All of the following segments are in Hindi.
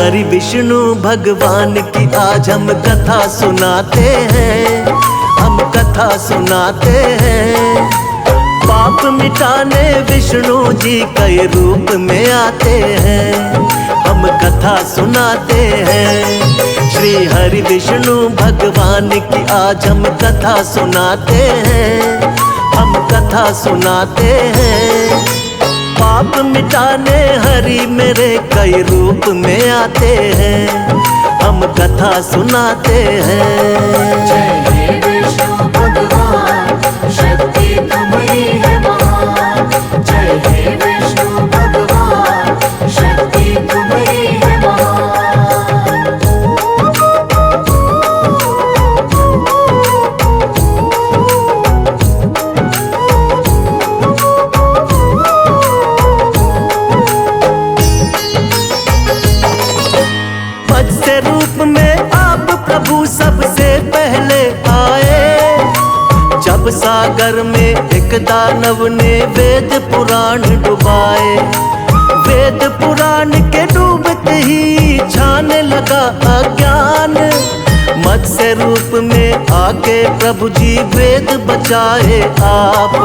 हरि विष्णु भगवान की आज हम कथा सुनाते हैं, हम कथा सुनाते हैं। पाप मिटाने विष्णु जी कई रूप में आते हैं, हम कथा सुनाते हैं। श्री हरि विष्णु भगवान की आज हम कथा सुनाते हैं, हम कथा सुनाते हैं। पाप मिटाने हरि मेरे कई रूप में आते हैं, हम कथा सुनाते हैं। जय हे विष्णु भगवान, शक्ति तुम्हारी है महान। जय हे विष्णु भगवान, शक्ति तुम्हारी है महान। मत्स्य रूप में आप प्रभु सबसे पहले आए, जब सागर में एक दानव ने वेद पुराण डुबाए। वेद पुराण के डूबते ही छाने लगा अज्ञान, मत्स्य रूप में आके प्रभु जी वेद बचाए आप।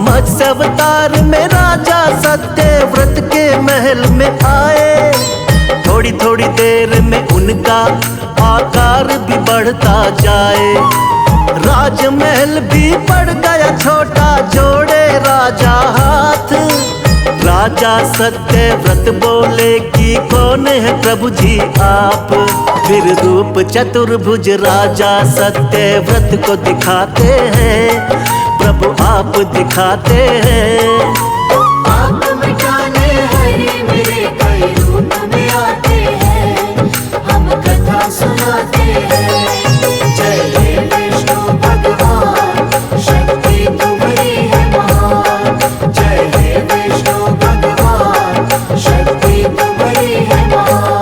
मत्स्य अवतार में राजा सत्यव्रत के महल में आए, थोड़ी थोड़ी देर में उनका आकार भी बढ़ता जाए। राजमहल भी पड़ गया छोटा, जोड़े राजा हाथ। राजा सत्यव्रत बोले कि कौन है प्रभु जी आप। फिर रूप चतुर्भुज राजा सत्यव्रत को दिखाते हैं, प्रभु आप दिखाते हैं। पाप मिटाने हरि मेरे कई रूप में आते हैं, हम कथा सुनाते हैं। जय हे विष्णु भगवान, शक्ति तुम्हारी है महान। जय हे विष्णु भगवान, शक्ति तुम्हारी है महान।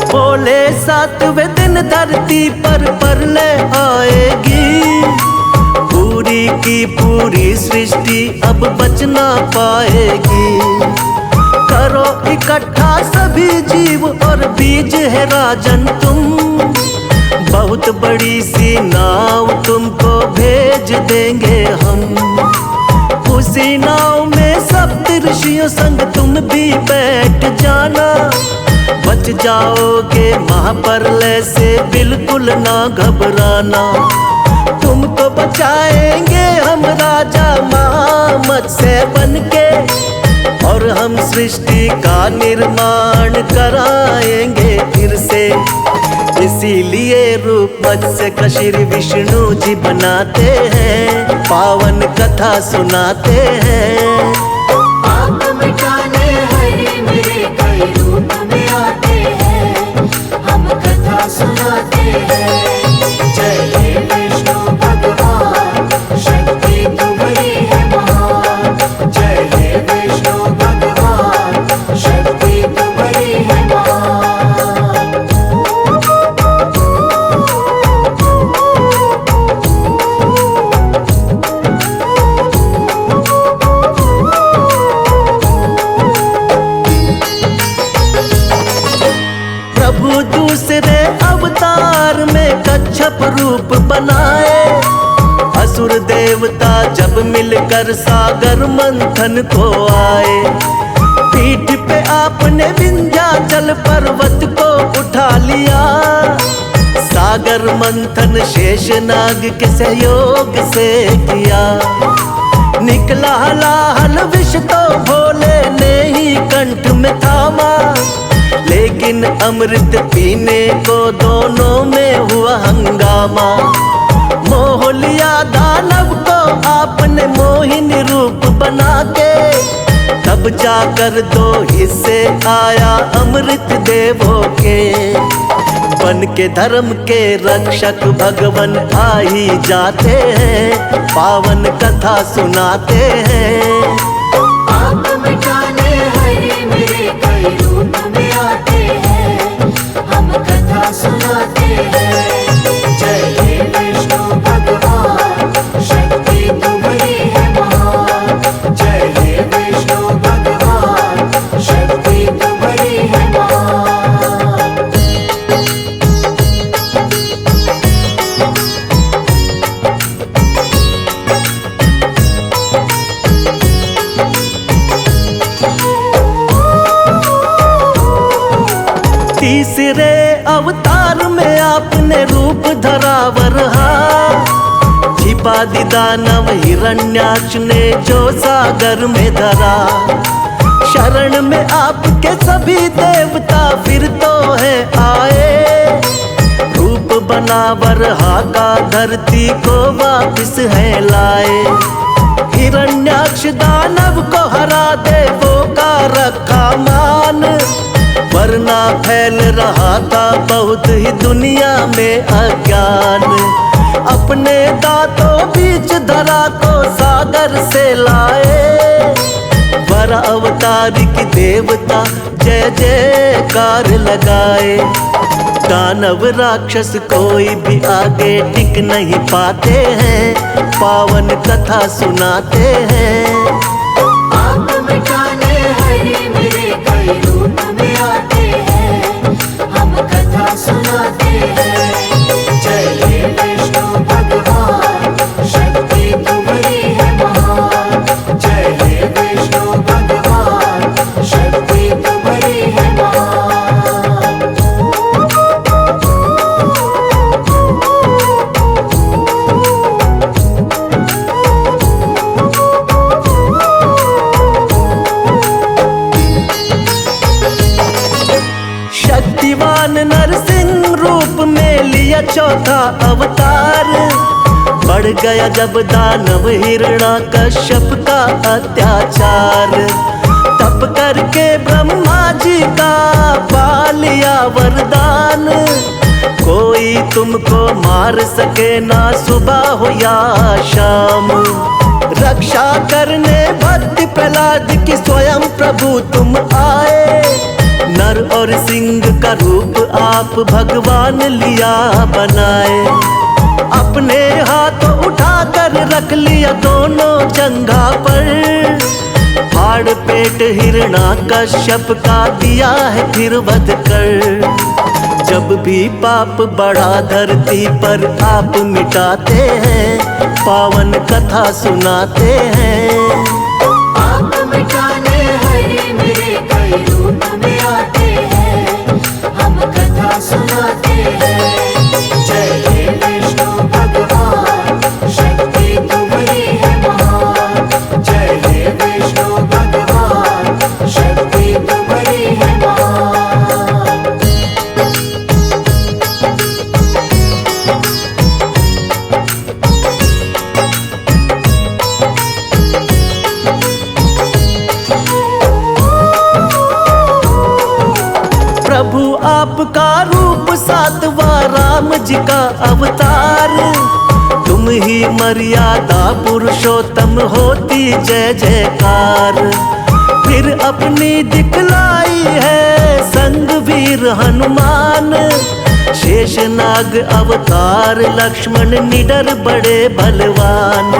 बोले सातवें दिन धरती पर प्रलय आएगी, पूरी की पूरी सृष्टि अब बच ना पाएगी। करो इकट्ठा सभी जीव और बीज है राजन तुम, बहुत बड़ी सी नाव तुमको भेज देंगे हम। उसी नाव में सप्त ऋषियों संग तुम भी बैठ जाना, बच जाओगे महाप्रलय से बिल्कुल ना घबराना। तुमको बचाएंगे हम राजा महामत्स्य बनके, और हम सृष्टि का निर्माण कराएंगे फिर से। इसीलिए रूप मत्स्य का श्री विष्णु जी बनाते हैं, पावन कथा सुनाते हैं। पाप मिटाने हरि मेरे कई रूप में आते हैं, हम कथा सुनाते हैं। जय हे विष्णु भगवान, शक्ति तुम्हारी है महान। जय हे विष्णु भगवान, शक्ति तुम्हारी है महान। प्रभु दूसरे अवतार में कच्छप रूप बनाए, असुर देवता जब मिलकर सागर मंथन को आए। पीठ पे आपने विंध्याचल पर्वत को उठा लिया, सागर मंथन शेषनाग के सहयोग से किया। निकला हलाहल विष तो भोले ने ही कंठ में थामा, लेकिन अमृत पीने को दोनों में हुआ हंगामा। मोह लिया दानव को आपने मोहिनी रूप बना के, तब जाकर दो हिस्से आया अमृत देवों के। बन के धर्म के रक्षक भगवन आ ही जाते हैं, पावन कथा सुनाते हैं। पाप मिटाने हरि मेरे कई रूप में आते हैं, तीसरे अवतार में आपने रूप धरा वरहा, छिपा दी दानव हिरण्याक्ष ने जो सागर में धरा। शरण में आपके सभी देवता फिर तो है आए, रूप बना वरहा का धरती को वापिस है लाए। हिरण्याक्ष दानव को हरा देवों का रखा मान, वरना फैल रहा था बहुत ही दुनिया में अज्ञान। अपने दांतों बीच धरा को सागर से लाए, वर अवतारी की देवता जय जयकार लगाए। दानव राक्षस कोई भी आगे टिक नहीं पाते हैं, पावन कथा सुनाते हैं। पाप मिटाने हरे मेरे कई रूप में आते हैं, हम कथा सुनाते हैं। जय हे विष्णु भगवान, शक्ति तुम्हारी है महान। जय हे विष्णु भगवान, शक्ति तुम्हारी है महान। शक्तिवान नरसिंह रूप में लिया चौथा अवतार, बढ़ गया जब दानव हिरण्याकश्यप का अत्याचार। तप करके ब्रह्मा जी का पा लिया वरदान, कोई तुमको मार सके ना सुबह हो या शाम। रक्षा करने भक्त प्रहलाद की स्वयं प्रभु तुम आए, नर और सिंह का रूप आप भगवान लिया बनाए। अपने हाथों उठाकर रख लिया दोनों जंघा पर, फाड़ पेट हिरण्याकश्यप का दिया है फिर वध कर। जब भी पाप बढ़ा धरती पर आप मिटाते हैं, पावन कथा सुनाते हैं। पाप मिटाने हरे मेरे कई रूप में आते हैं, हम कथा सुनाते हैं। जय हे विष्णु भगवान, शक्ति तुम्हारी है महान। जय हे विष्णु भगवान, शक्ति तुम्हारी है महान। प्रभु आपका रूप सातवां राम जी का अवतार, तुम ही मर्यादा पुरुषोत्तम होती जय जयकार। फिर अपनी दिखलाई है संग वीर हनुमान, शेषनाग अवतार लक्ष्मण निडर बड़े बलवान।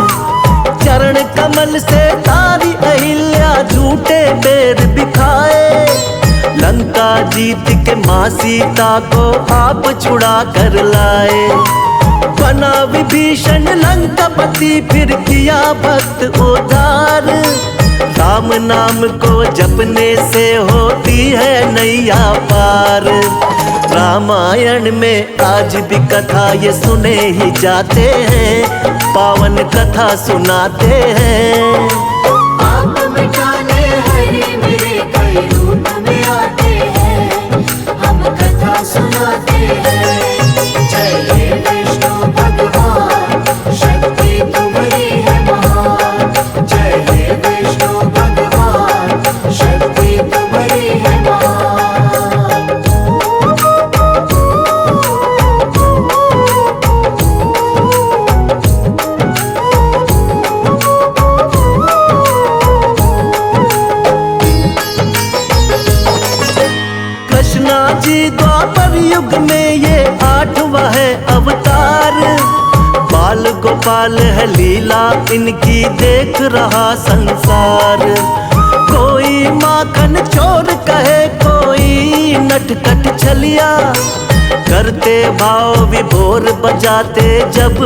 चरण कमल से तारी अहिल्या झूठे बेर बिखाए, लंका जीत के माँ सीता को आप छुड़ा कर लाए। बना विभीषण लंकापति फिर किया भक्त उद्धार, राम नाम को जपने से होती है नैया पार। रामायण में आज भी कथा ये सुने ही जाते हैं, पावन कथा सुनाते हैं। पाप मिटाने हरे मेरे कई रूप में आते हैं, हम कथा सुनाते हैं। जय हे विष्णु भगवान, शक्ति तुम्हारी है महान। जय हे विष्णु भगवान, शक्ति तुम्हारी है महान। कृष्णा जी द्वापर युग में ये आठवां है अवतार, बाल गोपाल है लीला इनकी देख रहा संसार। कोई माखन चोर कहे कोई नटखट छलिया, करते भाव विभोर बजाते जब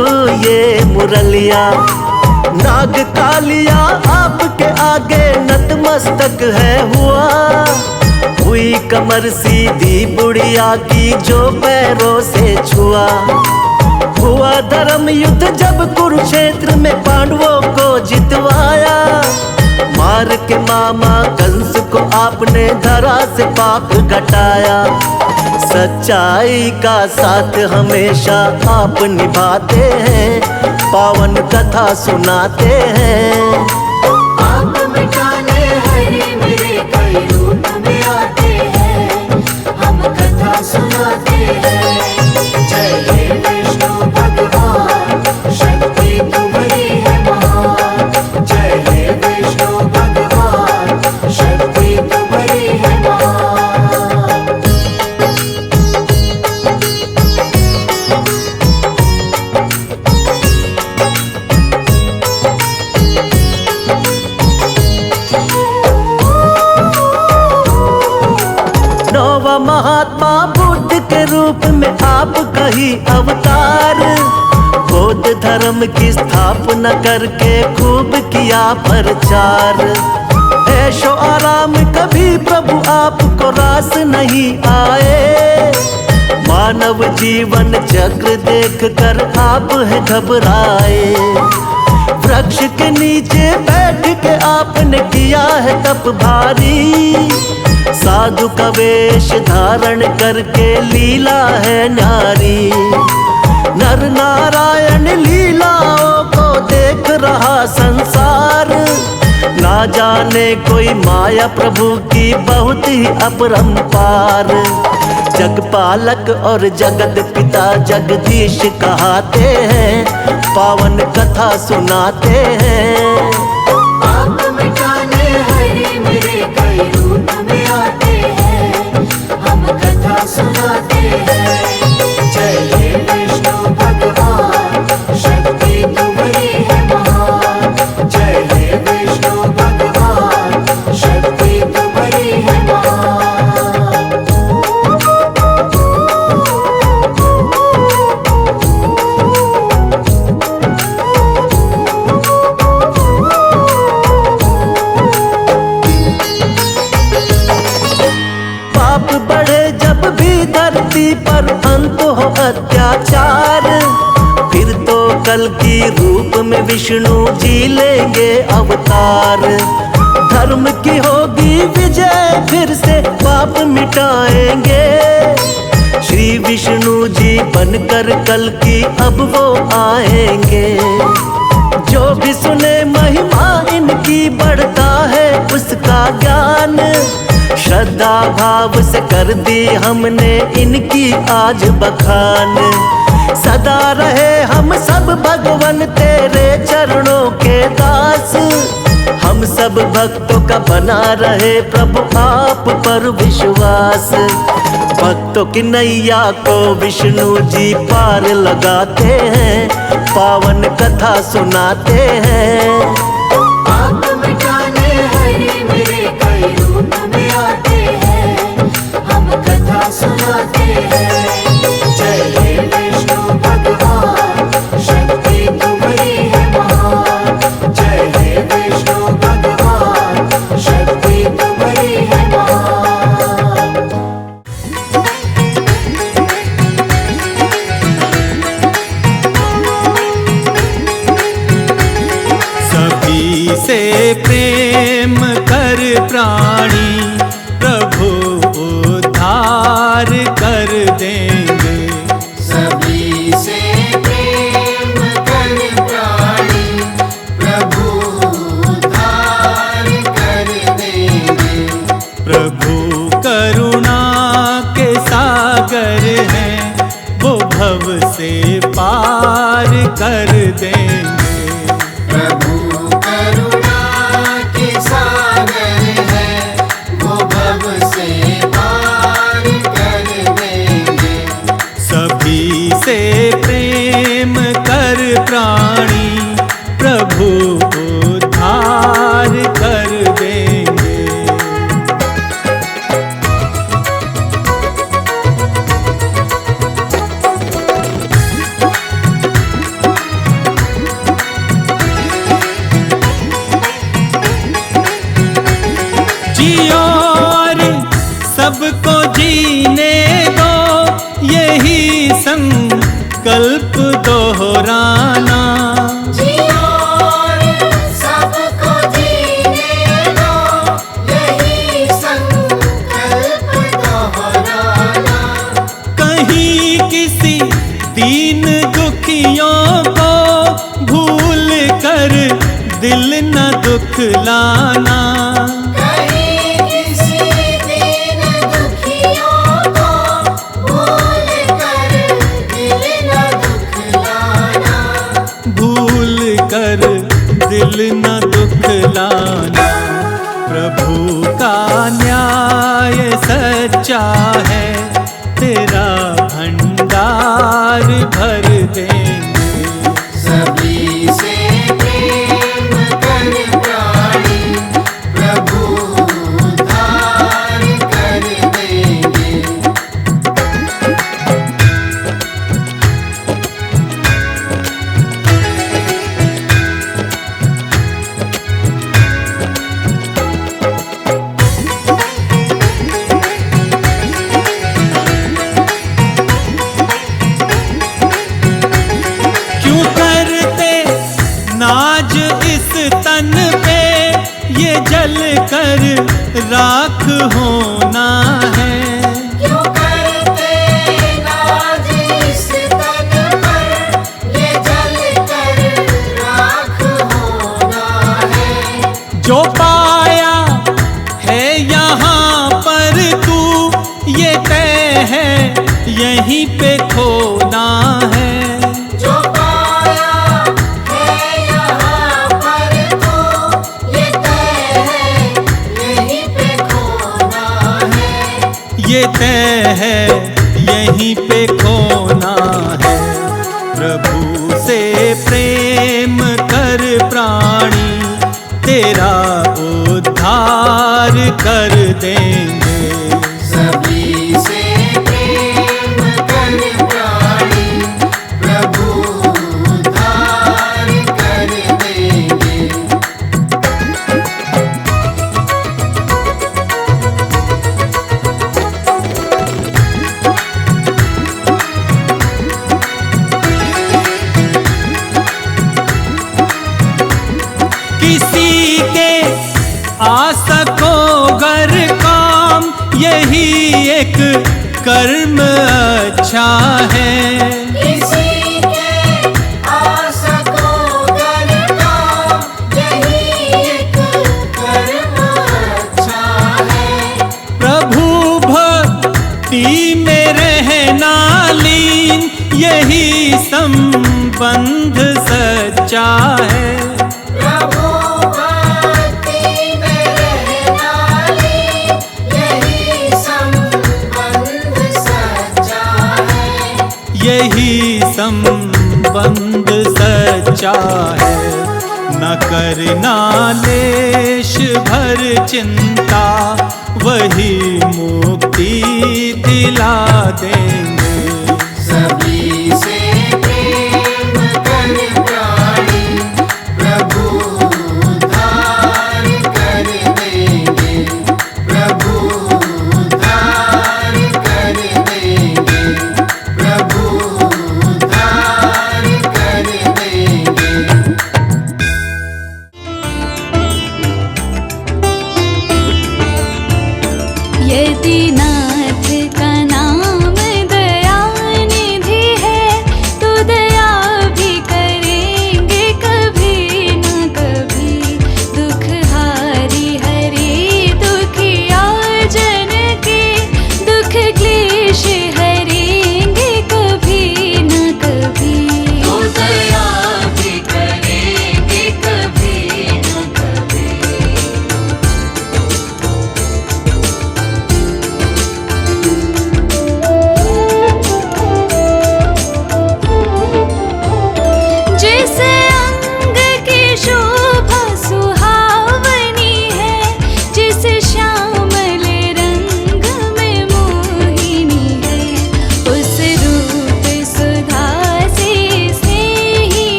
ये मुरलिया। नाग कालिया आपके आगे नतमस्तक है हुआ हुई कमर सीधी बुढ़िया की जो पैरों से छुआ। हुआ धर्म युद्ध जब कुरुक्षेत्र में पांडवों को जितवाया। मार के मामा कंस को आपने धरा से पाप घटाया। सच्चाई का साथ हमेशा आप निभाते हैं, पावन कथा सुनाते हैं। आप मिटाने हरे मेरे कई रूप में आते हैं, हम कथा सुनाते हैं। जय हे विष्णु भगवान, शक्ति तुम्हारी है महान। जय हे विष्णु भगवान, शक्ति तुम्हारी है महान। नौवा महात्मा बुद्ध के रूप में आप कही अवतार। बौद्ध धर्म की स्थापना करके खूब किया प्रचार। ऐशो आराम कभी प्रभु आपको रास नहीं आए। मानव जीवन चक्र देख कर आप है घबराए। वृक्ष के नीचे बैठ के आपने किया है तप भारी। साधु का वेश धारण करके लीला है नारी। नर नारायण लीलाओं को देख रहा संसार। ना जाने कोई माया प्रभु की बहुत ही अपरंपार। जगपालक और जगत पिता जगदीश कहाते हैं, पावन कथा सुनाते हैं। आप मिटाने हरे मेरे कई रूप में आते हैं, हम कथा सुनाते हैं। जय हे विष्णु भगवान, शक्ति तुम्हारी है महान। जय हे विष्णु भगवान, शक्ति तुम्हारी है महान। पाप बढ़े जब भी धरती पर अंत हो अत्याचार। फिर तो कल की रूप में विष्णु जी लेंगे अवतार। धर्म की होगी विजय, फिर से पाप मिटाएंगे। श्री विष्णु जी बनकर कल की अब वो आएंगे। जो भी सुने महिमा इनकी बढ़ता है उसका ज्ञान। श्रद्धा भाव से कर दी हमने इनकी आज बखान। सदा रहे हम सब भगवन तेरे चरणों के दास। हम सब भक्तों का बना रहे प्रभु आप पर विश्वास। भक्तों की नैया को विष्णु जी पार लगाते हैं, पावन कथा सुनाते हैं। आप मिटाने हरे मेरे कई रूप में आते हैं, हम कथा सुनाते हैं। जय हे विष्णु भगवान, शक्ति तुम्हारी है महान। जय हे विष्णु भगवान, शक्ति तुम्हारी है महान। सभी से प्रेम कर प्राणी, प्रभु उद्धार कर देंगे। सभी से प्रेम कर प्राणी, प्रभु उद्धार कर देंगे। प्रभु करुणा के सागर हैं, वो भव से पार कर देंगे। प्रभु करुणा के सागर है, वो भव से पार कर देंगे। सभी से प्रेम कर प्राणी, प्रभु उद्धार कर देंगे। जियो और सबको जीने दो, यही संकल्प दोहराना। जियो सबको जीने दो, यही संकल्प दोहराना। कहीं किसी दीन दुखियों को भूल कर दिल न दुखलाना। कहीं किसी दीन दुखियों को भूल कर दिल न दुखलाना। भूल कर दिल न दुखलाना। प्रभु का न्याय सच्चा है, तेरा भंडार भर देंगे। सभी से प्रेम कर प्राणी, प्रभु उद्धार कर देंगे। क्यों करते नाज इस तन पे, ये जल कर राख होना है। क्यों करते नाज इस तन पर, ये जल कर राख होना है। जो पाया है यहाँ पर तू, ये तय है यहीं पे खोना है। जो पाया है यहाँ पर तो, ये तय है यहीं पे खोना है। ये तय है यहीं पे खोना है। प्रभु से प्रेम कर प्राणी, तेरा उद्धार कर देंगे। सभी से प्रेम कर प्राणी, प्रभु उद्धार कर देंगे। किसी के आ सको गर काम, यही एक कर्म अच्छा है। किसी के आ सको गर काम, यही एक कर्म अच्छा है। प्रभु भक्ति में रहना लीन, यही संबंध सच्चा है। प्रभु भक्ति में रहना लीन, यही संबंध सच्चा है। यही संबंध सच्चा है। न करना लेश भर चिंता, वही मुक्ति दिला देंगे। सभी से प्रेम कर प्राणी, प्रभु उद्धार कर देंगे। प्रभु उद्धार कर देंगे। प्रभु उद्धार कर देंगे। यदि